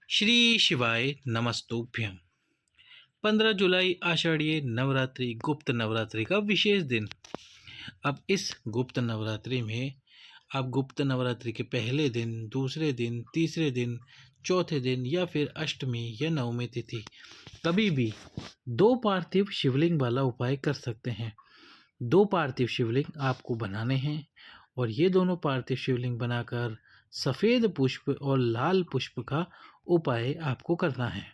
श्री शिवाय नमस्तुभ्यं। 15 जुलाई आषाढ़ीय नवरात्रि गुप्त नवरात्रि का विशेष दिन। अब इस गुप्त नवरात्रि में आप गुप्त नवरात्रि के पहले दिन, दूसरे दिन, तीसरे दिन, चौथे दिन या फिर अष्टमी या नवमी तिथि कभी भी 2 पार्थिव शिवलिंग वाला उपाय कर सकते हैं। 2 पार्थिव शिवलिंग आपको बनाने हैं और ये दोनों पार्थिव शिवलिंग बनाकर सफ़ेद पुष्प और लाल पुष्प का उपाय आपको करना है।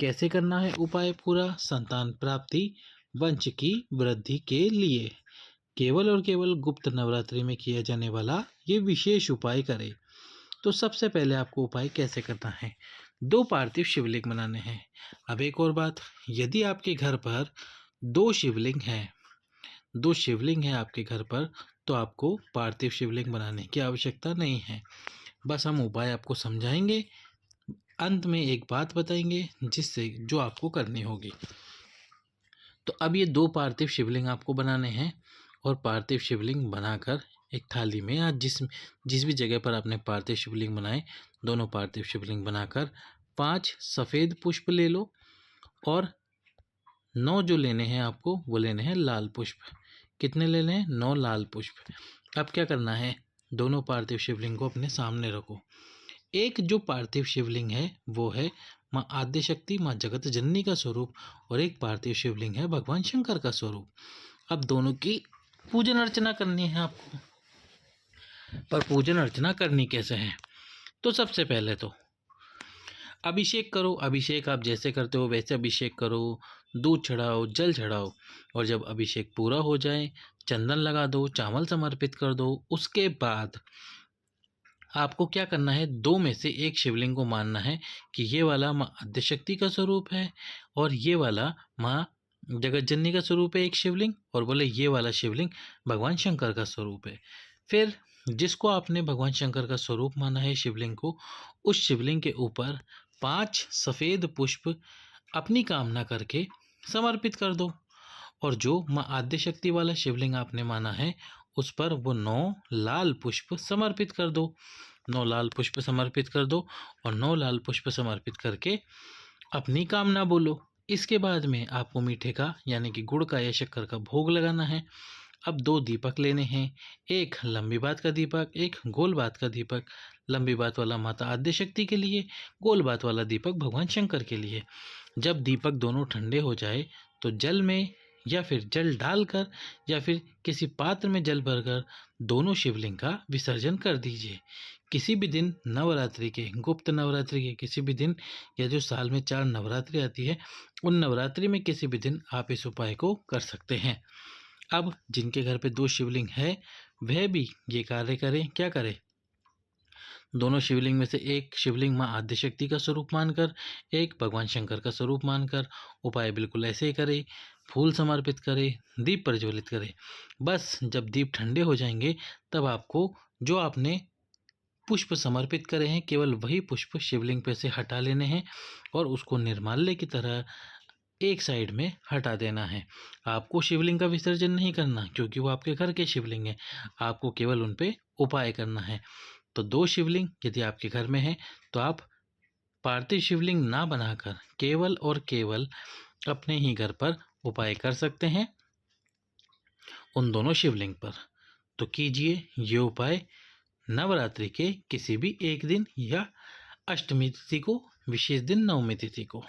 कैसे करना है उपाय पूरा? संतान प्राप्ति, वंश की वृद्धि के लिए केवल और केवल गुप्त नवरात्रि में किया जाने वाला ये विशेष उपाय करें। तो सबसे पहले आपको उपाय कैसे करना है? 2 पार्थिव शिवलिंग बनाने हैं। अब एक और बात, यदि आपके घर पर 2 शिवलिंग हैं, 2 शिवलिंग हैं आपके घर पर, तो आपको पार्थिव शिवलिंग बनाने की आवश्यकता नहीं है। बस हम उपाय आपको समझाएंगे, अंत में एक बात बताएंगे जिससे जो आपको करनी होगी। तो अब ये 2 पार्थिव शिवलिंग आपको बनाने हैं और पार्थिव शिवलिंग बनाकर एक थाली में या जिस भी जगह पर आपने पार्थिव शिवलिंग बनाए, दोनों पार्थिव शिवलिंग बनाकर 5 सफ़ेद पुष्प ले लो और 9 जो लेने हैं आपको वो लेने हैं लाल पुष्प। कितने लेने हैं? 9 लाल पुष्प। अब क्या करना है? दोनों पार्थिव शिवलिंग को अपने सामने रखो। एक जो पार्थिव शिवलिंग है वो है माँ आद्यशक्ति, माँ जगत जननी का स्वरूप, और एक पार्थिव शिवलिंग है भगवान शंकर का स्वरूप। अब दोनों की पूजन अर्चना करनी है आपको। पर पूजन अर्चना करनी कैसे है? तो सबसे पहले तो अभिषेक करो। अभिषेक आप जैसे करते हो वैसे अभिषेक करो। दूध चढ़ाओ, जल चढ़ाओ, और जब अभिषेक पूरा हो जाए चंदन लगा दो, चावल समर्पित कर दो। उसके बाद आपको क्या करना है? 2 में से एक शिवलिंग को मानना है कि ये वाला माँ आद्यशक्ति का स्वरूप है और ये वाला माँ जगत जननी का स्वरूप है एक शिवलिंग, और बोले ये वाला शिवलिंग भगवान शंकर का स्वरूप है। फिर जिसको आपने भगवान शंकर का स्वरूप माना है शिवलिंग को, उस शिवलिंग के ऊपर 5 सफ़ेद पुष्प अपनी कामना करके समर्पित कर दो। और जो माँ आद्यशक्ति वाला शिवलिंग आपने माना है उस पर वो 9 लाल पुष्प समर्पित कर दो। 9 लाल पुष्प समर्पित कर दो और 9 लाल पुष्प समर्पित करके अपनी कामना बोलो। इसके बाद में आपको मीठे का यानी कि गुड़ का या शक्कर का भोग लगाना है। अब 2 दीपक लेने हैं, एक लंबी बात का दीपक, एक गोल बात का दीपक। लंबी बात वाला माता आद्यशक्ति के लिए, गोल बात वाला दीपक भगवान शंकर के लिए। जब दीपक दोनों ठंडे हो जाए तो जल में या फिर जल डालकर या फिर किसी पात्र में जल भरकर दोनों शिवलिंग का विसर्जन कर दीजिए। किसी भी दिन नवरात्रि के, गुप्त नवरात्रि के किसी भी दिन, या जो साल में 4 नवरात्रि आती है उन नवरात्रि में किसी भी दिन आप इस उपाय को कर सकते हैं। अब जिनके घर पे 2 शिवलिंग है वह भी ये कार्य करें। क्या करें? दोनों शिवलिंग में से एक शिवलिंग माँ आद्यशक्ति का स्वरूप मानकर, एक भगवान शंकर का स्वरूप मानकर उपाय बिल्कुल ऐसे ही करें। फूल समर्पित करें, दीप प्रज्वलित करें। बस जब दीप ठंडे हो जाएंगे तब आपको जो आपने पुष्प समर्पित करे हैं केवल वही पुष्प शिवलिंग पे से हटा लेने हैं और उसको निर्माल्य की तरह एक साइड में हटा देना है। आपको शिवलिंग का विसर्जन नहीं करना क्योंकि वो आपके घर के शिवलिंग हैं। आपको केवल उन पे उपाय करना है। तो 2 शिवलिंग यदि आपके घर में है तो आप पार्थिव शिवलिंग ना बनाकर केवल और केवल अपने ही घर पर उपाय कर सकते हैं उन दोनों शिवलिंग पर। तो कीजिए ये उपाय नवरात्रि के किसी भी एक दिन या अष्टमी तिथि को, विशेष दिन नवमी तिथि को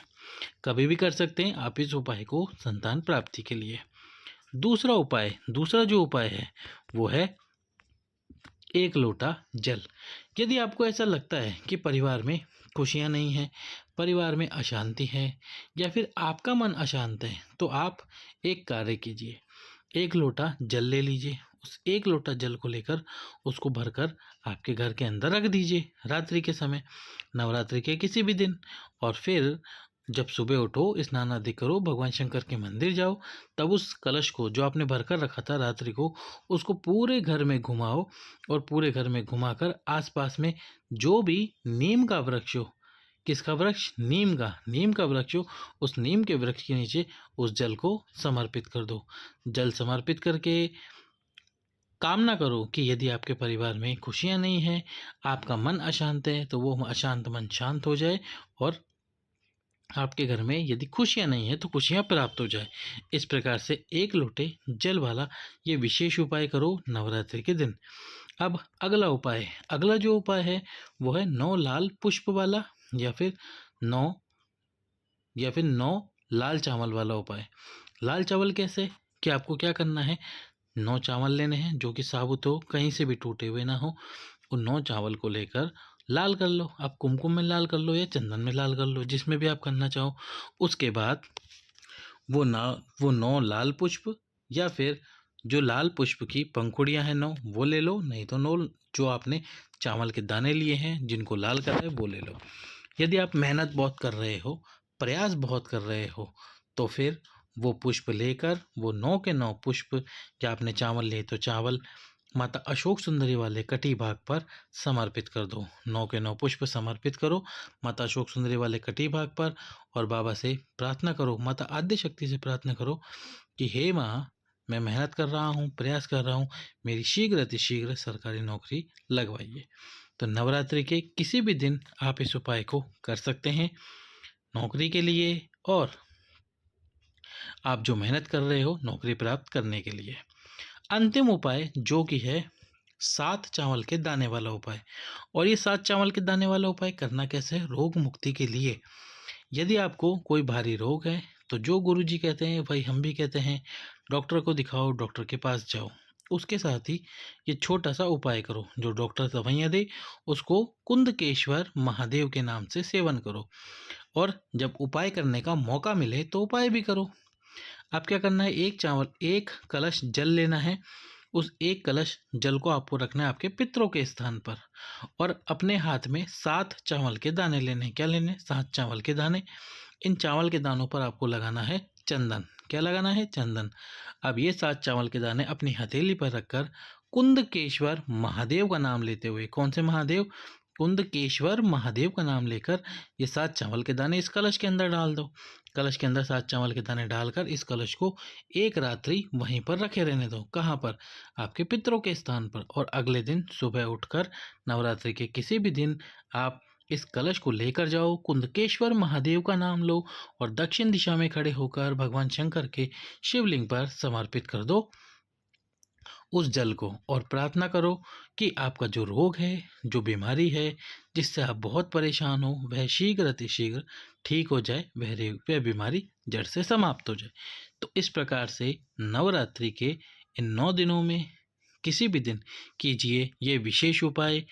कभी भी कर सकते हैं आप इस उपाय को संतान प्राप्ति के लिए। दूसरा जो उपाय है वो है 1 लोटा जल। यदि आपको ऐसा लगता है कि परिवार में खुशियाँ नहीं हैं, परिवार में अशांति है या फिर आपका मन अशांत है, तो आप एक कार्य कीजिए। 1 लोटा जल ले लीजिए। उस 1 लोटा जल को लेकर उसको भरकर आपके घर के अंदर रख दीजिए रात्रि के समय, नवरात्रि के किसी भी दिन। और फिर जब सुबह उठो, स्नान आदि करो, भगवान शंकर के मंदिर जाओ, तब उस कलश को जो आपने भरकर रखा था रात्रि को, उसको पूरे घर में घुमाओ और पूरे घर में घुमाकर आसपास में जो भी नीम का वृक्ष हो, किसका वृक्ष? नीम का वृक्ष हो, उस नीम के वृक्ष के नीचे उस जल को समर्पित कर दो। जल समर्पित करके कामना करो कि यदि आपके परिवार में खुशियाँ नहीं हैं, आपका मन अशांत है, तो वो अशांत मन शांत हो जाए और आपके घर में यदि खुशियाँ नहीं हैं, तो खुशियाँ प्राप्त हो जाए। इस प्रकार से 1 लोटे जल वाला ये विशेष उपाय करो नवरात्रि के दिन। अब अगला जो उपाय है, वो है 9 लाल पुष्प वाला या फिर 9 9 लाल चावल वाला उपाय। लाल चावल कैसे? कि आपको क्या करना है, 9 चावल लेने हैं जो कि साबुत हो, कहीं से भी टूटे हुए ना हो। उन 9 चावल को लेकर लाल कर लो। आप कुमकुम में लाल कर लो या चंदन में लाल कर लो, जिसमें भी आप करना चाहो। उसके बाद वो 9 लाल पुष्प या फिर जो लाल पुष्प की पंखुड़ियाँ हैं 9 वो ले लो, नहीं तो 9 जो आपने चावल के दाने लिए हैं जिनको लाल करा है वो ले लो। यदि आप मेहनत बहुत कर रहे हो, प्रयास बहुत कर रहे हो, तो फिर वो पुष्प लेकर वो 9 के 9 पुष्प या आपने चावल लिए तो चावल माता अशोक सुंदरी वाले कटी भाग पर समर्पित कर दो। 9 के 9 पुष्प समर्पित करो माता अशोक सुंदरी वाले कटी भाग पर और बाबा से प्रार्थना करो, माता आद्य शक्ति से प्रार्थना करो कि हे माँ, मैं मेहनत कर रहा हूँ, प्रयास कर रहा हूँ, मेरी शीघ्र अतिशीघ्र सरकारी नौकरी लगवाइए। तो नवरात्रि के किसी भी दिन आप इस उपाय को कर सकते हैं नौकरी के लिए और आप जो मेहनत कर रहे हो नौकरी प्राप्त करने के लिए। अंतिम उपाय जो कि है 7 चावल के दाने वाला उपाय। और ये 7 चावल के दाने वाला उपाय करना कैसे है? रोग मुक्ति के लिए। यदि आपको कोई भारी रोग है, तो जो गुरुजी कहते हैं वही हम भी कहते हैं, डॉक्टर को दिखाओ, डॉक्टर के पास जाओ। उसके साथ ही ये छोटा सा उपाय करो, जो डॉक्टर दवाइयाँ दे उसको कुंदकेश्वर महादेव के नाम से सेवन करो। और जब उपाय करने का मौका मिले तो उपाय भी करो। अब क्या करना है, एक कलश जल लेना है। उस एक कलश जल को आपको रखना है आपके पितरों के स्थान पर और अपने हाथ में 7 चावल के दाने लेने हैं। क्या लेने? 7 चावल के दाने। इन चावल के दानों पर आपको लगाना है चंदन। क्या लगाना है? चंदन। अब ये 7 चावल के दाने अपनी हथेली पर रखकर कुंदकेश्वर महादेव का नाम लेते हुए, कौन से महादेव? कुंदकेश्वर महादेव का नाम लेकर ये 7 चावल के दाने इस कलश के अंदर डाल दो। कलश के अंदर 7 चावल के दाने डालकर इस कलश को एक रात्रि वहीं पर रखे रहने दो। कहाँ पर? आपके पितरों के स्थान पर। और अगले दिन सुबह उठकर नवरात्रि के किसी भी दिन आप इस कलश को लेकर जाओ, कुंदकेश्वर महादेव का नाम लो और दक्षिण दिशा में खड़े होकर भगवान शंकर के शिवलिंग पर समर्पित कर दो उस जल को और प्रार्थना करो कि आपका जो रोग है, जो बीमारी है, जिससे आप बहुत परेशान हो, वह शीघ्र अतिशीघ्र ठीक हो जाए, वह बीमारी जड़ से समाप्त हो जाए। तो इस प्रकार से नवरात्रि के इन 9 दिनों में किसी भी दिन कीजिए ये विशेष उपाय।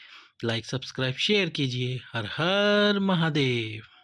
लाइक, सब्सक्राइब, शेयर कीजिए। हर हर महादेव।